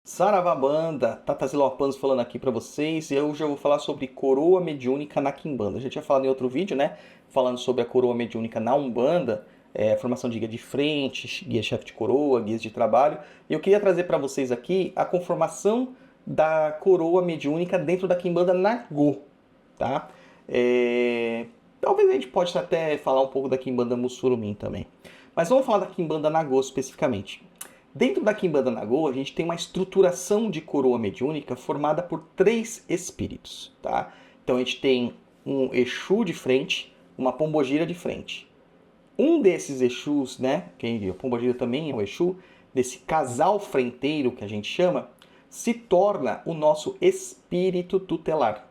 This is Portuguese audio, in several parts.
Saravá banda, Tataziloapanos falando aqui pra vocês, e hoje eu vou falar sobre coroa mediúnica na Quimbanda. Eu já tinha falado em outro vídeo, né, falando sobre a coroa mediúnica na Umbanda, formação de guia de frente, guia-chefe de coroa, guias de trabalho, e eu queria trazer para vocês aqui a conformação da coroa mediúnica dentro da Quimbanda Nagô, tá? Talvez a gente possa até falar um pouco da Quimbanda Mussurumim também, mas vamos falar da Quimbanda Nagô especificamente. Dentro da Quimbanda Nagô, a gente tem uma estruturação de coroa mediúnica formada por 3 espíritos, tá? Então a gente tem um Exu de frente, uma Pombogira de frente. Um desses Exus, né, que a Pombogira também é um Exu, desse casal frenteiro que a gente chama, se torna o nosso espírito tutelar.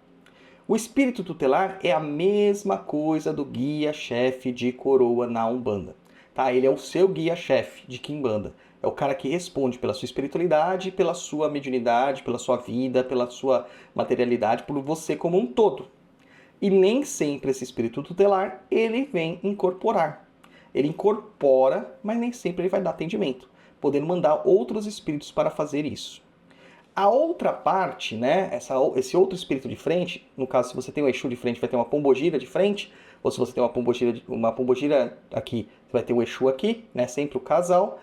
O espírito tutelar é a mesma coisa do guia-chefe de coroa na Umbanda. Tá? Ele é o seu guia-chefe de Quimbanda. É o cara que responde pela sua espiritualidade, pela sua mediunidade, pela sua vida, pela sua materialidade, por você como um todo. E nem sempre esse espírito tutelar, ele vem incorporar. Ele incorpora, mas nem sempre ele vai dar atendimento, podendo mandar outros espíritos para fazer isso. A outra parte, né, esse outro espírito de frente, no caso, se você tem um Exu de frente, vai ter uma Pombogira de frente, ou se você tem uma pombogira aqui, você vai ter o Exu aqui, né, sempre o casal.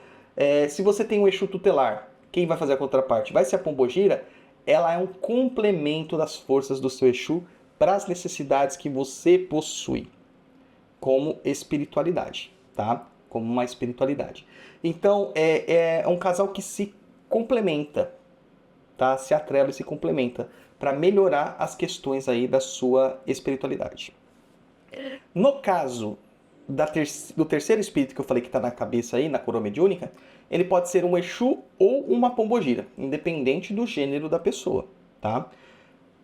Se você tem um Exu tutelar, quem vai fazer a contraparte? Vai ser a Pombogira. Ela é um complemento das forças do seu Exu para as necessidades que você possui, como espiritualidade, tá? Como uma espiritualidade. Então, é um casal que se complementa, tá? Se atrela e se complementa para melhorar as questões aí da sua espiritualidade. No caso do terceiro espírito que eu falei que está na cabeça aí, na coroa mediúnica, ele pode ser um Exu ou uma Pombogira, independente do gênero da pessoa, tá?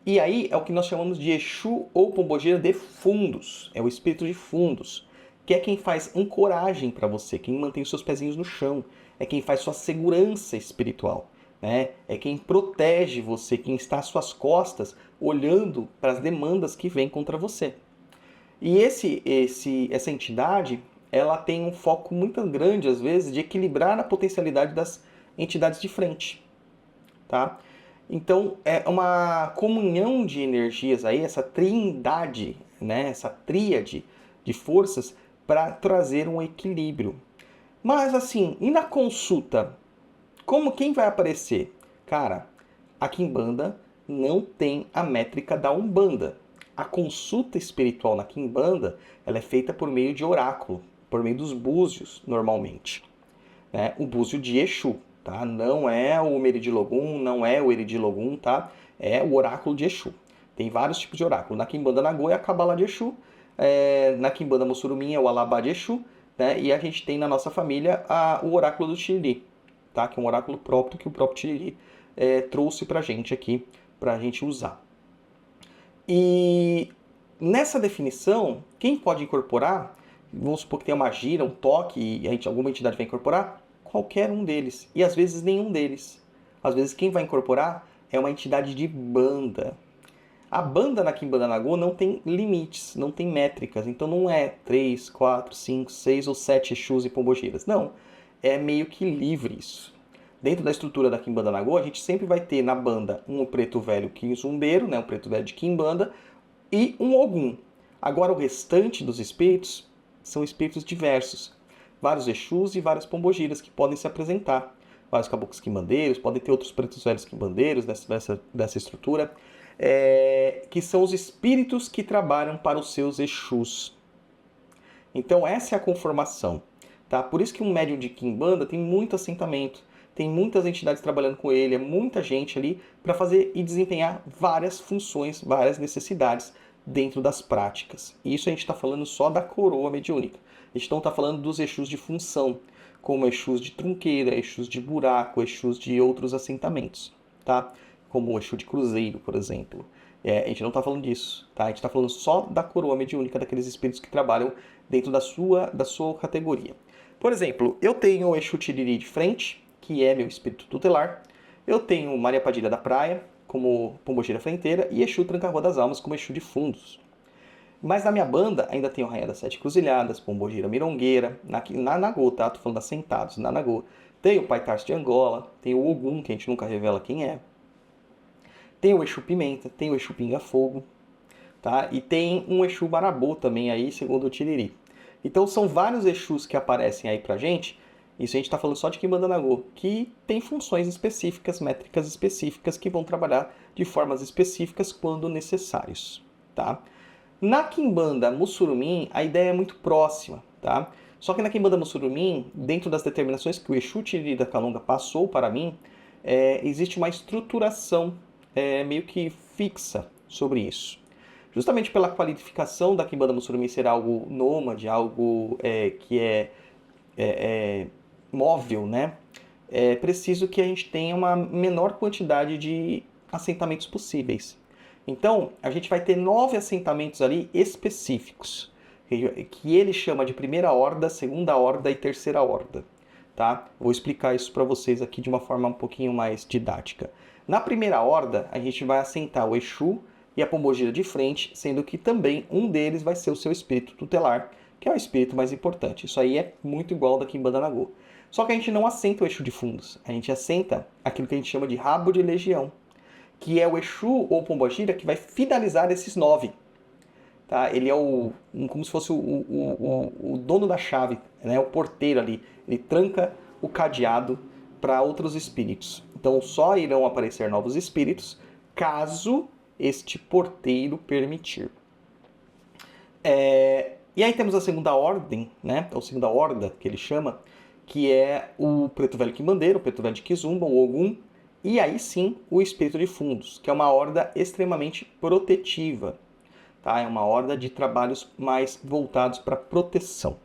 E aí é o que nós chamamos de Exu ou Pombogira de fundos, é o espírito de fundos, que é quem faz ancoragem para você, quem mantém os seus pezinhos no chão, é quem faz sua segurança espiritual, né? É quem protege você, quem está às suas costas, olhando para as demandas que vêm contra você. E essa entidade, ela tem um foco muito grande, às vezes, de equilibrar a potencialidade das entidades de frente, tá? Então, é uma comunhão de energias aí, essa trindade, né? Essa tríade de forças para trazer um equilíbrio. Mas, assim, e na consulta? Quem vai aparecer? Cara, a Quimbanda não tem a métrica da Umbanda. A consulta espiritual na Quimbanda, ela é feita por meio de oráculo, por meio dos búzios, normalmente. Né? O búzio de Exu, tá? Não é o Meridilogum, não é o Eridilogum, tá? É o oráculo de Exu. Tem vários tipos de oráculo. Na Quimbanda Nagô é a Cabala de Exu, na Quimbanda Mussurumim é o Alabá de Exu, né? E a gente tem na nossa família o oráculo do Tiriri, tá? Que é um oráculo próprio que o próprio Tiriri trouxe pra gente aqui, pra gente usar. E nessa definição, quem pode incorporar, vamos supor que tem uma gira, um toque, e alguma entidade vai incorporar, qualquer um deles. E às vezes nenhum deles. Às vezes quem vai incorporar é uma entidade de banda. A banda na Quimbanda Nagô não tem limites, não tem métricas. Então não é 3, 4, 5, 6 ou 7 Exus e Pombogiras. Não. É meio que livre isso. Dentro da estrutura da Quimbanda Nagô, a gente sempre vai ter na banda um preto velho quinzumbeiro, né, um preto velho de Quimbanda, e um Ogum. Agora o restante dos espíritos são espíritos diversos. Vários Exus e várias Pombogiras que podem se apresentar. Vários caboclos quimbandeiros, podem ter outros pretos velhos quimbandeiros dessa estrutura, que são os espíritos que trabalham para os seus Exus. Então essa é a conformação. Tá? Por isso que um médium de Quimbanda tem muito assentamento, tem muitas entidades trabalhando com ele, é muita gente ali para fazer e desempenhar várias funções, várias necessidades dentro das práticas. E isso a gente está falando só da coroa mediúnica. A gente não está falando dos Exus de função, como Exus de trunqueira, Exus de buraco, Exus de outros assentamentos, tá? Como o Exu de cruzeiro, por exemplo. A gente não está falando disso, tá? A gente está falando só da coroa mediúnica, daqueles espíritos que trabalham dentro da sua categoria. Por exemplo, eu tenho o Exu Tiriri de frente, que é meu espírito tutelar. Eu tenho Maria Padilha da Praia, como Pombogira Frenteira, e Exu Tranca-Rua das Almas, como Exu de fundos. Mas na minha banda ainda tem o Rainha das Sete Cruzilhadas, Pombogira Mirongueira, na Nagô, tá? Tô falando assentados, na Nagô. Tem o Pai Tarso de Angola, tem o Ogum, que a gente nunca revela quem é. Tem o Exu Pimenta, tem o Exu Pinga Fogo, tá? E tem um Exu Marabô também aí, segundo o Tiriri. Então são vários Exus que aparecem aí pra gente, isso a gente está falando só de Quimbanda Nagô, que tem funções específicas, métricas específicas, que vão trabalhar de formas específicas quando necessários, tá? Na Quimbanda Mussurumim, a ideia é muito próxima, tá? Só que na Quimbanda Mussurumim, dentro das determinações que o Exu Tiriri da Calunga passou para mim, existe uma estruturação meio que fixa sobre isso. Justamente pela qualificação da Quimbanda Mussurumim ser algo nômade, algo que é móvel, né? É preciso que a gente tenha uma menor quantidade de assentamentos possíveis. Então, a gente vai ter 9 assentamentos ali específicos, que ele chama de primeira horda, segunda horda e terceira horda. Tá? Vou explicar isso para vocês aqui de uma forma um pouquinho mais didática. Na primeira horda, a gente vai assentar o Exu e a Pombogira de frente, sendo que também um deles vai ser o seu espírito tutelar, que é o espírito mais importante. Isso aí é muito igual da Quimbanda Nagô. Só que a gente não assenta o Exu de fundos, a gente assenta aquilo que a gente chama de rabo de legião, que é o Exu ou Pombogira que vai finalizar esses 9. Tá? Ele é como se fosse o dono da chave, né? O porteiro ali. Ele tranca o cadeado para outros espíritos. Então só irão aparecer novos espíritos caso este porteiro permitir. E aí temos a segunda ordem, né? Ou segunda horda, que ele chama, que é o Preto Velho Quimbandeiro, o Preto Velho de Kizumba, o Ogum, e aí sim o Espírito de Fundos, que é uma horda extremamente protetiva. Tá? É uma horda de trabalhos mais voltados para proteção.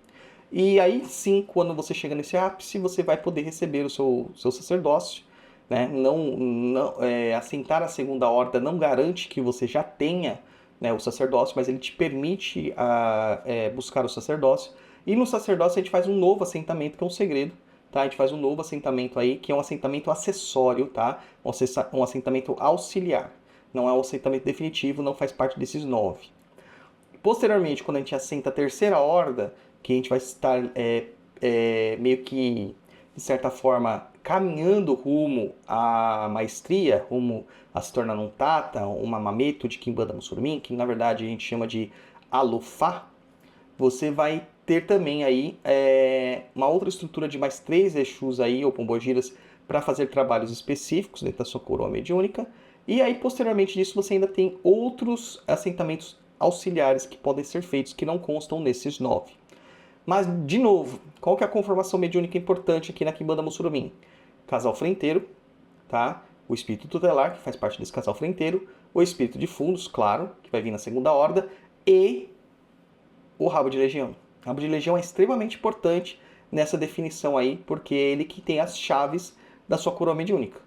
E aí sim, quando você chega nesse ápice, você vai poder receber o seu sacerdócio. Né? Assentar a segunda horda não garante que você já tenha, né, o sacerdócio, mas ele te permite buscar o sacerdócio. E no sacerdócio a gente faz um novo assentamento, que é um segredo. Tá? A gente faz um novo assentamento aí, que é um assentamento acessório, tá? Um assentamento auxiliar. Não é um assentamento definitivo, não faz parte desses 9. Posteriormente, quando a gente assenta a terceira horda, que a gente vai estar meio que, de certa forma, caminhando rumo à maestria, rumo a se tornar um tata, uma mameto de Quimbanda Mussurumim, que na verdade a gente chama de alufá, você vai ter também aí uma outra estrutura de mais 3 Exus aí, ou pombogiras, para fazer trabalhos específicos dentro da sua coroa mediúnica. E aí, posteriormente disso, você ainda tem outros assentamentos auxiliares que podem ser feitos, que não constam nesses 9. Mas, de novo, qual que é a conformação mediúnica importante aqui na Quimbanda Mussurumim? Casal frenteiro, tá? O espírito tutelar, que faz parte desse casal frenteiro, o espírito de fundos, claro, que vai vir na segunda horda, e o rabo de legião. O rabo de legião é extremamente importante nessa definição aí, porque é ele que tem as chaves da sua coroa mediúnica.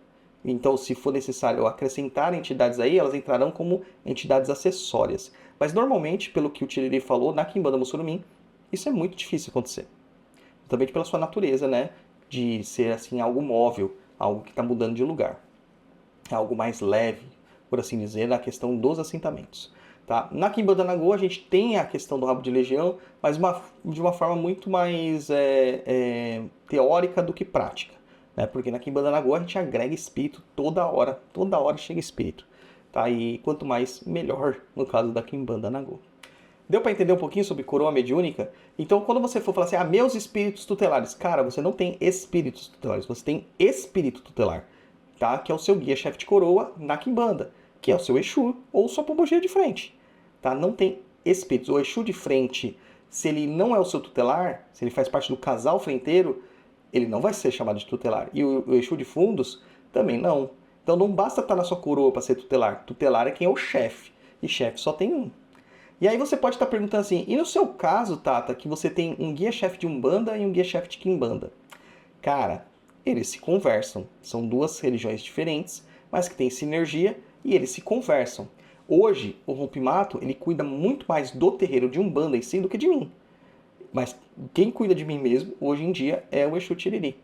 Então, se for necessário acrescentar entidades aí, elas entrarão como entidades acessórias. Mas, normalmente, pelo que o Tiriri falou, na Quimbanda Mussurumim, isso é muito difícil acontecer. Também pela sua natureza, né? De ser, assim, algo móvel, algo que está mudando de lugar. Algo mais leve, por assim dizer, na questão dos assentamentos. Tá? Na Quimbanda Nagô, a gente tem a questão do rabo de legião, mas de uma forma muito mais teórica do que prática. Né? Porque na Quimbanda Nagô a gente agrega espírito toda hora chega espírito. Tá? E quanto mais, melhor, no caso da Quimbanda Nagô. Deu para entender um pouquinho sobre coroa mediúnica? Então, quando você for falar assim, meus espíritos tutelares, cara, você não tem espíritos tutelares, você tem espírito tutelar, tá? Que é o seu guia-chefe de coroa na Quimbanda, que é o seu Exu ou sua pombogira de frente, tá? Não tem espíritos. O Exu de frente, se ele não é o seu tutelar, se ele faz parte do casal frenteiro, ele não vai ser chamado de tutelar. E o Exu de fundos também não. Então não basta estar na sua coroa para ser tutelar. Tutelar é quem é o chefe. E chefe só tem um. E aí você pode estar perguntando assim, e no seu caso, Tata, que você tem um guia-chefe de Umbanda e um guia-chefe de Quimbanda? Cara, eles se conversam. São 2 religiões diferentes, mas que têm sinergia e eles se conversam. Hoje, o Rompimato, ele cuida muito mais do terreiro de Umbanda em si do que de mim. Mas quem cuida de mim mesmo, hoje em dia, é o Exu Tiriri.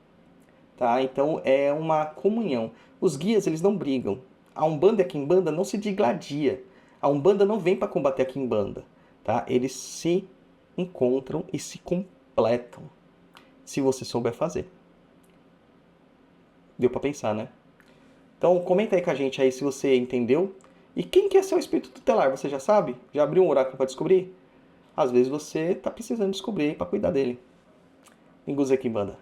Tá? Então, é uma comunhão. Os guias, eles não brigam. A Umbanda e a Quimbanda não se digladia. A Umbanda não vem para combater a Quimbanda. tá? Eles se encontram e se completam, se você souber fazer. Deu para pensar, né? Então, comenta aí com a gente aí se você entendeu. E quem que é seu espírito tutelar, você já sabe? Já abriu um oráculo para descobrir? Às vezes você tá precisando descobrir aí para cuidar dele. Em Kimbanda.